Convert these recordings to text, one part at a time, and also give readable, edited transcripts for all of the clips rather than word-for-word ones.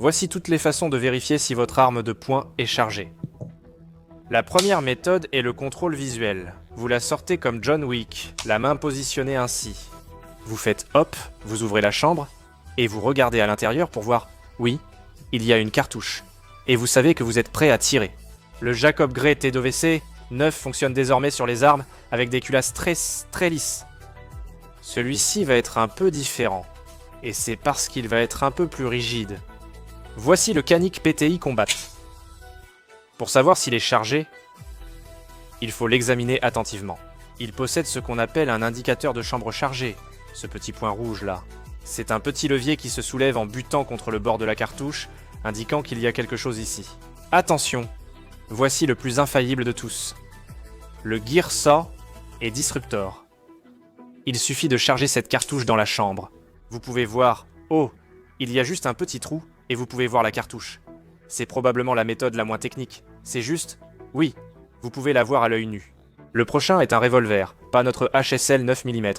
Voici toutes les façons de vérifier si votre arme de poing est chargée. La première méthode est le contrôle visuel. Vous la sortez comme John Wick, la main positionnée ainsi. Vous faites hop, vous ouvrez la chambre, et vous regardez à l'intérieur pour voir, oui, il y a une cartouche. Et vous savez que vous êtes prêt à tirer. Le Jacob Gray TWC 9 fonctionne désormais sur les armes avec des culasses très lisses. Celui-ci va être un peu différent, et c'est parce qu'il va être un peu plus rigide. Voici le Canik PTI Combat. Pour savoir s'il est chargé, il faut l'examiner attentivement. Il possède ce qu'on appelle un indicateur de chambre chargée, ce petit point rouge là. C'est un petit levier qui se soulève en butant contre le bord de la cartouche, indiquant qu'il y a quelque chose ici. Attention, voici le plus infaillible de tous. Le Gear Saw et Disruptor. Il suffit de charger cette cartouche dans la chambre. Vous pouvez voir, oh, il y a juste un petit trou et vous pouvez voir la cartouche. C'est probablement la méthode la moins technique. C'est juste, oui, vous pouvez la voir à l'œil nu. Le prochain est un revolver, pas notre HSL 9 mm.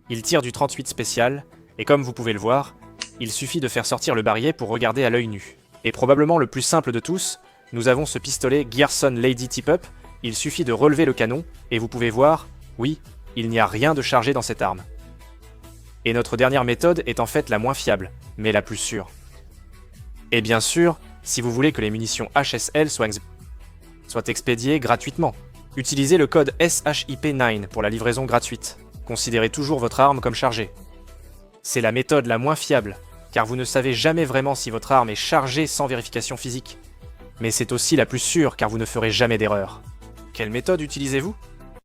Il tire du 38 spécial, et comme vous pouvez le voir, il suffit de faire sortir le barillet pour regarder à l'œil nu. Et probablement le plus simple de tous, nous avons ce pistolet Gearson Lady Tip-Up, il suffit de relever le canon, et vous pouvez voir, oui, il n'y a rien de chargé dans cette arme. Et notre dernière méthode est en fait la moins fiable, mais la plus sûre. Et bien sûr, si vous voulez que les munitions HSL soient expédiées gratuitement, utilisez le code SHIP9 pour la livraison gratuite. Considérez toujours votre arme comme chargée. C'est la méthode la moins fiable, car vous ne savez jamais vraiment si votre arme est chargée sans vérification physique. Mais c'est aussi la plus sûre, car vous ne ferez jamais d'erreur. Quelle méthode utilisez-vous ?